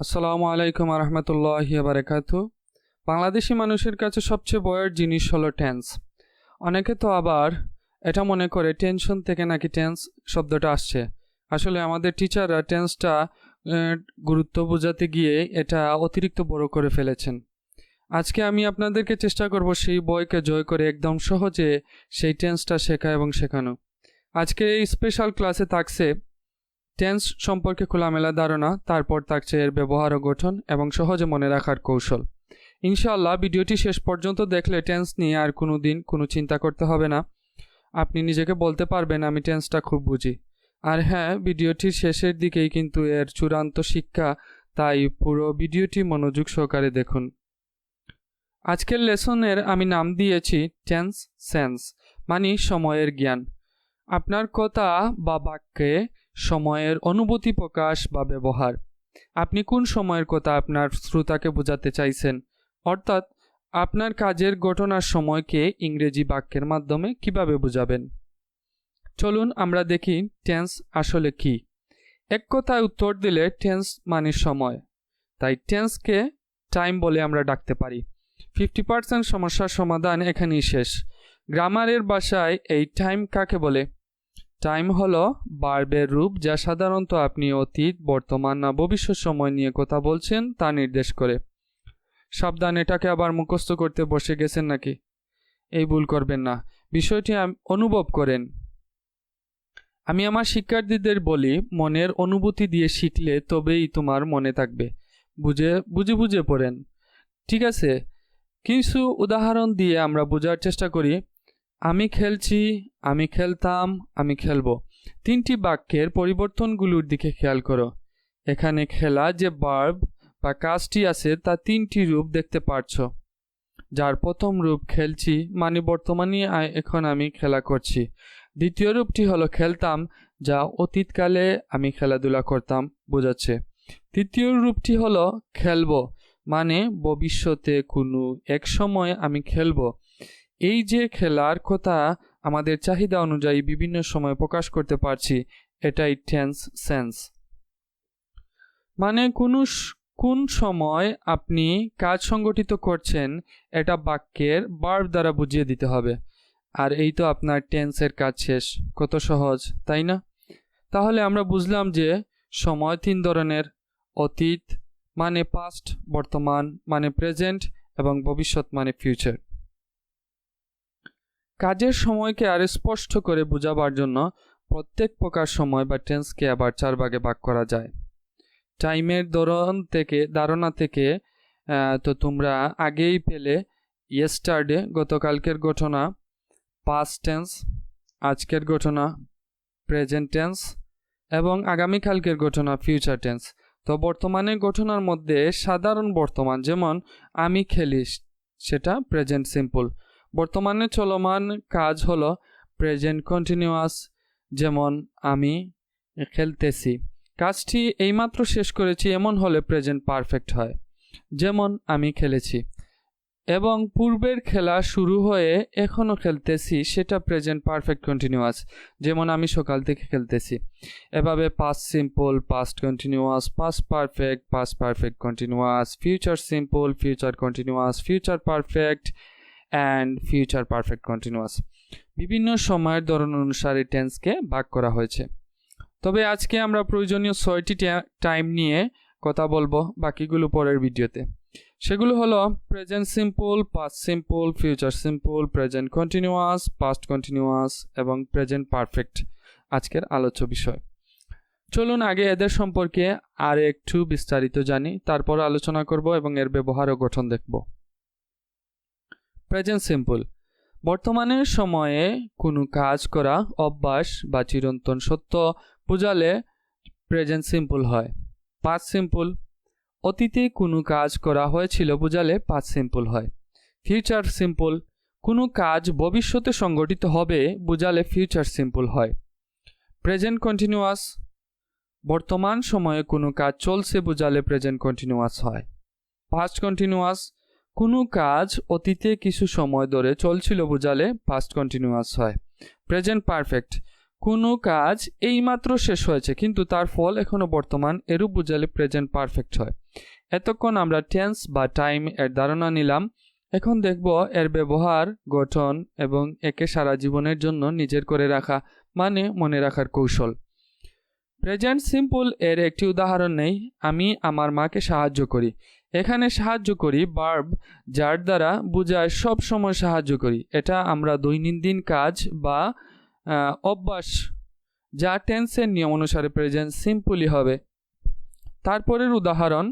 আসসালামু আলাইকুম রহমতুল্লাহি বারাকাতু। বাংলাদেশি মানুষের কাছে সবচেয়ে বড় জিনিস হলো টেন্স। অনেকে তো আবার এটা মনে করে টেনশন থেকে নাকি টেন্স শব্দটা আসছে। আসলে আমাদের টিচাররা টেন্সটা গুরুত্ব বোঝাতে গিয়ে এটা অতিরিক্ত বড় করে ফেলেছেন। আজকে আমি আপনাদেরকে চেষ্টা করব সেই বইকে জয় করে একদম সহজে সেই টেন্সটা শেখা এবং শেখানো। আজকে এই স্পেশাল ক্লাসে থাকছে টেন্স সম্পর্কে খোলামেলা ধারণা, তারপর থাকছে এর ব্যবহার ও গঠন এবং সহজে মনে রাখার কৌশল। ইনশাআল্লাহ ভিডিওটি শেষ পর্যন্ত দেখলে টেন্স নিয়ে আর কোনো দিন কোনো চিন্তা করতে হবে না। আপনি নিজেকে বলতে পারবেন আমি টেন্সটা খুব বুঝি। আর হ্যাঁ, ভিডিওটির শেষের দিকেই কিন্তু এর চূড়ান্ত শিক্ষা, তাই পুরো ভিডিওটি মনোযোগ সহকারে দেখুন। আজকের লেসনের আমি নাম দিয়েছি টেন্স সেন্স, মানে সময়ের জ্ঞান। আপনার কথা বা বাক্যে সময়ের অনুভূতি প্রকাশ বা ব্যবহার। আপনি কোন সময়ের কথা আপনার শ্রোতাকে বোঝাতে চাইছেন, অর্থাৎ আপনার কাজের ঘটনার সময়কে ইংরেজি বাক্যের মাধ্যমে কিভাবে বোঝাবেন। চলুন আমরা দেখি টেন্স আসলে কি। এক কথায় উত্তর দিলে টেন্স মানে সময়, তাই টেন্সকে টাইম বলে আমরা ডাকতে পারি। 50% সমস্যার সমাধান এখানেই শেষ। গ্রামারের ভাষায় এই টাইম কাকে বলে? টাইম হলো ভার্বের রূপ, যা সাধারণত আপনি অতীত, বর্তমান না ভবিষ্যৎ সময় নিয়ে কথা বলছেন তা নির্দেশ করে। সাবধান, এটাকে আবার মুখস্থ করতে বসে গেছেন নাকি? এই ভুল করবেন না, বিষয়টি অনুভব করেন। আমি আমার শিক্ষার্থীদের বলি, মনের অনুভূতি দিয়ে শিখলে তবেই তোমার মনে থাকবে। বুঝে পড়েন, ঠিক আছে? কিছু উদাহরণ দিয়ে আমরা বোঝার চেষ্টা করি। আমি খেলছি, আমি খেলতাম, আমি খেলবো। তিনটি বাক্যের পরিবর্তনগুলোর দিকে খেয়াল করো। এখানে খেলা যে ভার্ব বা কাজটি আছে তা তিনটি রূপ দেখতে পারছো, যার প্রথম রূপ খেলছি, মানে বর্তমানে এখন আমি খেলা করছি। দ্বিতীয় রূপটি হলো খেলতাম, যা অতীতকালে আমি খেলাধুলা করতাম বোঝাচ্ছে। তৃতীয় রূপটি হলো খেলবো, মানে ভবিষ্যতে কোনো এক সময় আমি খেলবো। এই যে খেলার কথা আমাদের চাহিদা অনুযায়ী বিভিন্ন সময় প্রকাশ করতে পারছি, এটাই টেন্স সেন্স। মানে কোন সময় আপনি কাজ সংগঠিত করছেন, এটা বাক্যের ভার্ব দ্বারা বুঝিয়ে দিতে হবে। আর এই তো আপনার টেন্সের কাজ শেষ। কত সহজ, তাই না? তাহলে আমরা বুঝলাম যে সময় তিন ধরনের: অতীত মানে পাস্ট, বর্তমান মানে প্রেজেন্ট এবং ভবিষ্যৎ মানে ফিউচার। কাজের সময়কে আরো স্পষ্ট করে বোঝাবার জন্য প্রত্যেক প্রকার সময় বা টেন্সকে আবার 4 ভাগে ভাগ করা যায়। টাইমের ধারণা থেকে তো তোমরা আগেই পেলে ইয়েস্টারডে গতকালকের ঘটনা, পাস্ট টেন্স আজকের ঘটনা প্রেজেন্ট টেন্স এবং আগামীকালকের ঘটনা ফিউচার টেন্স। তো বর্তমানের ঘটনার মধ্যে সাধারণ বর্তমান, যেমন আমি খেলি, সেটা প্রেজেন্ট সিম্পল। বর্তমানে চলমান কাজ হলো প্রেজেন্ট কন্টিনিউয়াস, যেমন আমি খেলতেছি। কাজটি এইমাত্র শেষ করেছি এমন হলে প্রেজেন্ট পারফেক্ট হয়, যেমন আমি খেলেছি। এবং পূর্বের খেলা শুরু হয়ে এখনও খেলতেছি, সেটা প্রেজেন্ট পারফেক্ট কন্টিনিউয়াস, যেমন আমি সকাল থেকে খেলতেছি। এভাবে past simple, past continuous, past perfect continuous, future simple, future continuous, future perfect and future perfect continuous. বিভিন্ন সময়ের ধরন অনুসারে টেন্সকে ভাগ করা হয়েছে। তবে আজকে আমরা প্রয়োজনীয় 6টি টাইম নিয়ে কথা বলবো, বাকিগুলো পরের ভিডিওতে। সেগুলো হলো present simple, past simple, future simple, present continuous, past continuous এবং প্রেজেন্ট পারফেক্ট আজকের আলোচ্য বিষয়। চলুন আগে এদের সম্পর্কে আর একটু বিস্তারিত জানি, তারপর আলোচনা করব এবং এর ব্যবহার ও গঠন দেখব। প্রেজেন্ট সিম্পল বর্তমানের সময়ে কোনো কাজ করা অভ্যাস বা চিরন্তন সত্য বোঝালে প্রেজেন্ট সিম্পল হয়। পাস্ট সিম্পল অতীতে কোনো কাজ করা হয়েছিল বোঝালে পাস্ট সিম্পল হয়। ফিউচার সিম্পল কোনো কাজ ভবিষ্যতে সংঘটিত হবে বোঝালে ফিউচার সিম্পল হয়। প্রেজেন্ট কন্টিনিউয়াস বর্তমান সময়ে কোনো কাজ চলছে বোঝালে প্রেজেন্ট কন্টিনিউয়াস হয়। পাস্ট কন্টিনিউয়াস কোনো কাজ অতীতে কিছু সময় ধরে চলছিল বোঝালে পাস্ট কন্টিনিউয়াস হয়। প্রেজেন্ট পারফেক্ট কোনো কাজ এইমাত্র শেষ হয়েছে কিন্তু তার ফল এখনো বর্তমান, এরূপ বোঝালে প্রেজেন্ট পারফেক্ট হয়। এতক্ষণ আমরা টেন্স বা টাইম এর ধারণা নিলাম। এখন দেখব এর ব্যবহার, গঠন এবং একে সারা জীবনের জন্য নিজের করে রাখা মানে মনে রাখার কৌশল। প্রেজেন্ট সিম্পল এর একটি উদাহরণ নেই। আমি আমার মাকে সাহায্য করি। এখানে সাহায্য করি ভার্ব, যার দ্বারা বোঝায় সব সময় সাহায্য করি। এটা আমরা দৈনন্দিন কাজ বা অভ্যাস, যা টেন্সের নিয়ম অনুসারে প্রেজেন্ট সিম্পলই হবে। তারপরের উদাহরণ,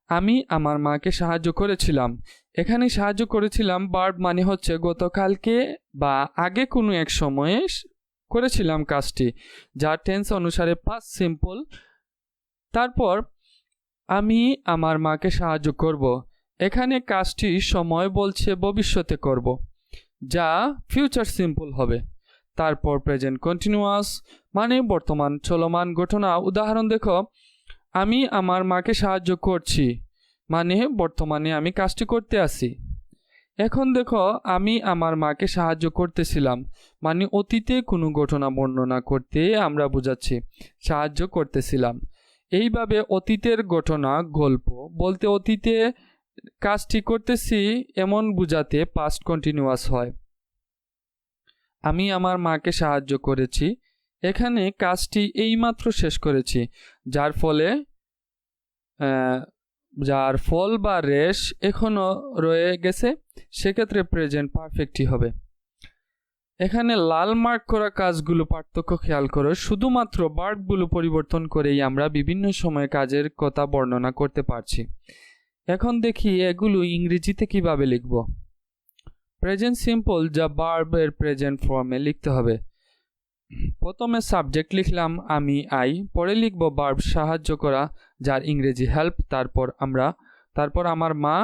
আমি আমার মাকে সাহায্য করেছিলাম। এখানে সাহায্য করেছিলাম ভার্ব মানে হচ্ছে গতকালকে বা আগে কোনো এক সময়ে করেছিলাম কাজটি, যা টেন্স অনুসারে পাস্ট সিম্পল। তারপর আমি আমার মাকে সাহায্য করব। এখানে কাজটি সময় বলছে ভবিষ্যতে করব, যা ফিউচার সিম্পল হবে। তারপর প্রেজেন্ট কন্টিনিউয়াস মানে বর্তমান চলমান ঘটনা। উদাহরণ দেখো, আমি আমার মাকে সাহায্য করছি মানে বর্তমানে আমি কাজটি করতে আছি। এখন দেখো, আমি আমার মাকে সাহায্য করতেছিলাম মানে অতীতে কোনো ঘটনা বর্ণনা করতে আমরা বোঝাচ্ছি সাহায্য করতেছিলাম। এইভাবে অতীতের ঘটনা, গল্প বলতে অতীতে কাজটি করতেছি এমন বোঝাতে পাস্ট কন্টিনিউয়াস হয়। আমি আমার মাকে সাহায্য করেছি, এখানে কাজটি এইমাত্র শেষ করেছি, যার ফল বা রেশ এখনো রয়ে গেছে, সেক্ষেত্রে প্রেজেন্ট পারফেক্টই হবে। এখানে লাল মার্ক করা কাজগুলো পার্থক্য খেয়াল করো। শুধুমাত্র ভার্বগুলো পরিবর্তন করেই আমরা বিভিন্ন সময় কাজের কথা বর্ণনা করতে পারছি। এখন দেখি এগুলো ইংরেজিতে কিভাবে লিখব। প্রেজেন্ট সিম্পল যা ভার্বের প্রেজেন্ট ফর্মে লিখতে হবে। প্রথমে সাবজেক্ট লিখলাম আমি, আই। পরে লিখব ভার্ব সাহায্য করা, যার ইংরেজি হেল্প। তারপর আমার মা,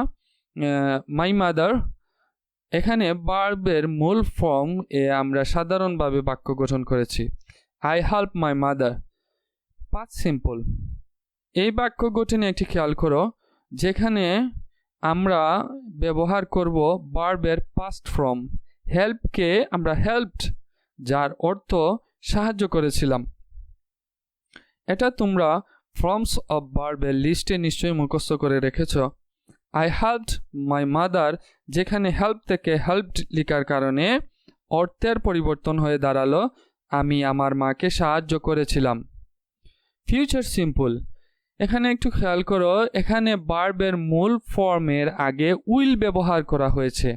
মাই মাদার। এখানে ভার্বের মূল ফর্ম এ আমরা সাধারণভাবে বাক্য গঠন করেছি, I help my mother. Past simple. এই বাক্য গঠনে একটি খেয়াল করো, যেখানে আমরা ব্যবহার করব ভার্বের পাস্ট ফর্ম। হেল্পকে আমরা হেল্পড, যার অর্থ সাহায্য করেছিলাম। এটা তোমরা ফর্মস অফ ভার্বের লিস্টে নিশ্চয়ই মুখস্থ করে রেখেছ। আই হেল্পড মাই মাদার, যেখানে হেল্প থেকে হেল্পড লিখার কারণে অর্থের পরিবর্তন হয়ে দাঁড়ালো আমি আমার মাকে সাহায্য করেছিলাম। Future simple. এখানে একটু খেয়াল করো, এখানে ভার্বের মূল ফর্মের আগে উইল ব্যবহার করা হয়েছে।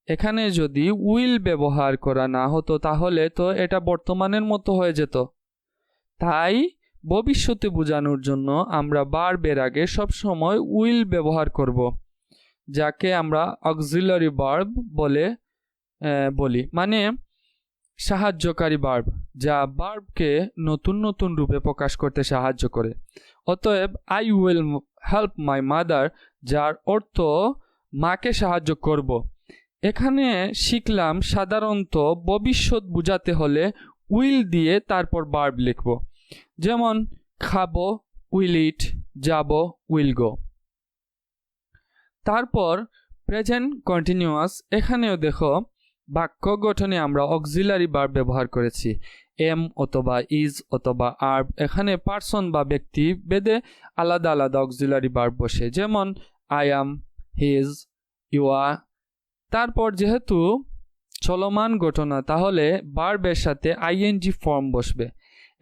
এখানে যদি উইল ব্যবহার করা না হতো তাহলে তো এটা বর্তমানের মতো হয়ে যেত। তাই ভবিষ্যতে বোঝানোর জন্য আমরা ভার্বের আগে সব সময় উইল ব্যবহার করব, যাকে আমরা অক্সিলারি ভার্ব বলি, মানে সাহায্যকারী ভার্ব, যা ভার্বকে নতুন নতুন রূপে প্রকাশ করতে সাহায্য করে। অতএব I will help my mother, যার অর্থ মাকে সাহায্য করব। এখানে শিখলাম সাধারণত ভবিষ্যৎ বোঝাতে হলে উইল দিয়ে তারপর ভার্ব লিখব, যেমন খাবো উইল ইট, যাব উইল গো। তারপর প্রেজেন্ট কন্টিনিউয়াস। এখানেও দেখো বাক্য গঠনে আমরা অক্সিলারি ভার্ব ব্যবহার করেছি, এম অথবা ইজ অথবা আর। এখানে পার্সন বা ব্যক্তি ভেদে আলাদা আলাদা অক্সিলারি ভার্ব বসে, যেমন I am, he's, you are. তারপর যেহেতু চলমান ঘটনা, তাহলে ভার্বের সাথে আইএনজি ফর্ম বসবে।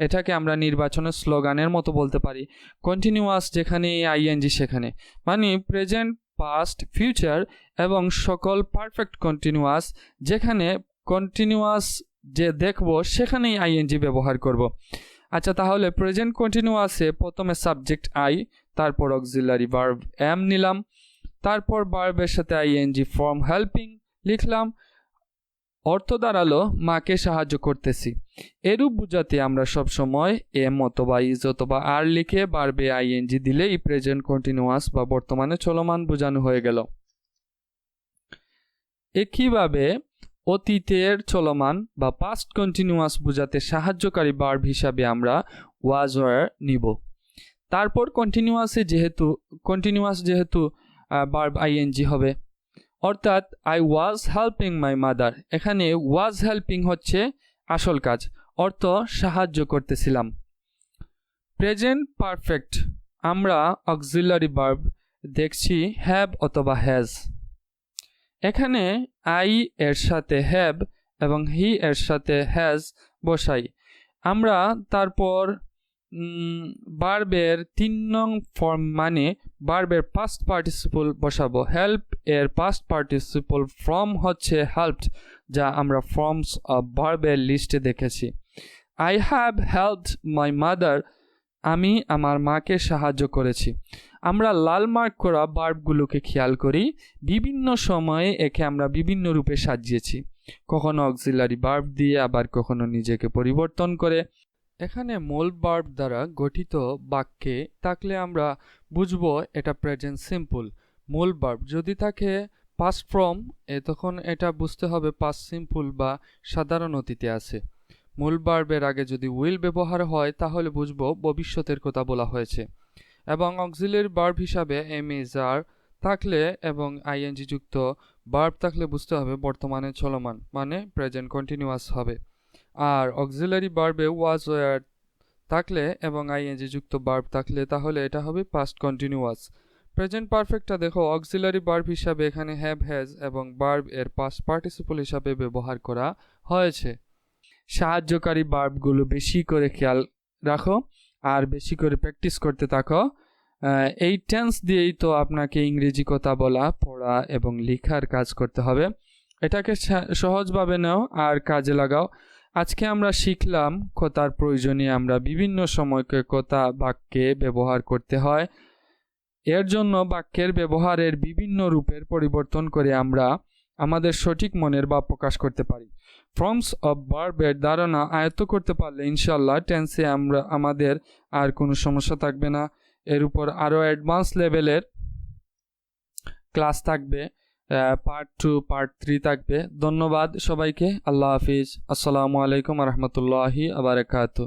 এটাকে আমরা নির্বাচনের স্লোগানের মতো বলতে পারি, কন্টিনিউয়াস যেখানে আইএনজি সেখানে, মানে প্রেজেন্ট, পাস্ট, ফিউচার এবং সকল পারফেক্ট কন্টিনিউয়াস। যেখানে কন্টিনিউয়াস যে দেখব সেখানেই আইএনজি ব্যবহার করব। আচ্ছা, তাহলে প্রেজেন্ট কন্টিনিউয়াসে প্রথমে সাবজেক্ট আই, তারপর অক্সিলারি ভার্ব এম নিলাম, তারপর ভার্বের সাথে আইএনজি ফর্ম হেল্পিং লিখলাম। অর্থ দাঁড়ালো মাকে সাহায্য করতেছি। এরূপ বুঝাতে আমরা সব সময় এম অথবা ইজ অথবা আর লিখে ভার্বে আইএনজি দিলেই প্রেজেন্ট কন্টিনিউয়াস বা বর্তমানে চলমান বোঝানো হয়ে গেল। একইভাবে অতীতের চলমান বা পাস্ট কন্টিনিউয়াস বোঝাতে সাহায্যকারী ভার্ব হিসাবে আমরা ওয়াজ ওয়ার নিব। তারপর কন্টিনিউয়াস যেহেতু ভার্ব আইএনজি হবে, অর্থাৎ I was helping my mother. এখানে ওয়াজ হেল্পিং হচ্ছে আসল কাজ, অর্থ সাহায্য করতেছিলাম। প্রেজেন্ট পারফেক্ট আমরা অক্সিলারি ভার্ব দেখছি হ্যাভ অথবা হ্যাজ। এখানে আই এর সাথে হ্যাভ এবং হি এর সাথে হ্যাজ বসাই আমরা, তারপর ভার্বের 3 নং ফর্ম মানে ভার্বের পাস্ট পার্টিসিপল বসাবো। হেল্প এর পাস্ট পার্টিসিপল ফ্রম হচ্ছে হেল্পড, যা আমরা ফর্মস অফ ভার্বের লিস্টে দেখেছি। I have helped my mother, আমি আমার মাকে সাহায্য করেছি। আমরা লাল মার্ক করা ভার্বগুলোকে খেয়াল করি, বিভিন্ন সময়ে একে আমরা বিভিন্ন রূপে সাজিয়েছি, কখনো অক্সিলারি ভার্ব দিয়ে, আবার কখনো নিজেকে পরিবর্তন করে। এখানে মূল ভার্ব দ্বারা গঠিত বাক্যে থাকলে আমরা বুঝবো এটা প্রেজেন্ট সিম্পল। মূল ভার্ব যদি থাকে পাস্ট ফর্ম তখন এটা বুঝতে হবে পাস্ট সিম্পল বা সাধারণ অতীতে আছে। মূল ভার্বের আগে যদি উইল ব্যবহার হয় তাহলে বুঝবো ভবিষ্যতের কথা বলা হয়েছে। এবং অক্সিলারি ভার্ব হিসাবে এম ইজ আর থাকলে এবং আইএনজি যুক্ত ভার্ব থাকলে বুঝতে হবে বর্তমানে চলমান মানে প্রেজেন্ট কন্টিনিউয়াস হবে। আর অক্সিলারি ভার্বে ওয়াজ ওয়ার থাকলে এবং আইএনজি যুক্ত ভার্ব থাকলে তাহলে এটা হবে পাস্ট কন্টিনিউয়াস। প্রেজেন্ট পারফেক্টটা দেখো অক্সিলারি ভার্ব হিসাবে এখানে হ্যাভ হ্যাজ এবং ভার্ব এর পাস্ট পার্টিসিপল হিসাবে ব্যবহার করা হয়েছে। সাহায্যকারী ভার্বগুলো বেশি করে খেয়াল রাখো আর বেশি করে প্র্যাকটিস করতে থাকো। এই টেন্স দিয়েই তো আপনাকে ইংরেজি কথা বলা, পড়া এবং লেখার কাজ করতে হবে। এটাকে সহজভাবে নাও আর কাজে লাগাও। আজকে আমরা শিখলাম কথার প্রয়োজনে আমরা বিভিন্ন সময়কে কথা বাক্যে ব্যবহার করতে হয়। এর জন্য বাক্যের ব্যবহারের বিভিন্ন রূপের পরিবর্তন করে আমরা আমাদের সঠিক মনের ভাব প্রকাশ করতে পারি। ফর্মস অফ ভার্বের ধারণা আয়ত্ত করতে পারলে ইনশাল্লাহ টেন্সে আমাদের আর কোনো সমস্যা থাকবে না। এর উপর আরও অ্যাডভান্স লেভেলের ক্লাস থাকবে, পার্ট 2 পার্ট 3 থাকবে। ধন্যবাদ সবাইকে। আল্লাহ হাফিজ। আসসালামু আলাইকুম রহমতুল্লাহি আবার বারাকাতুহু।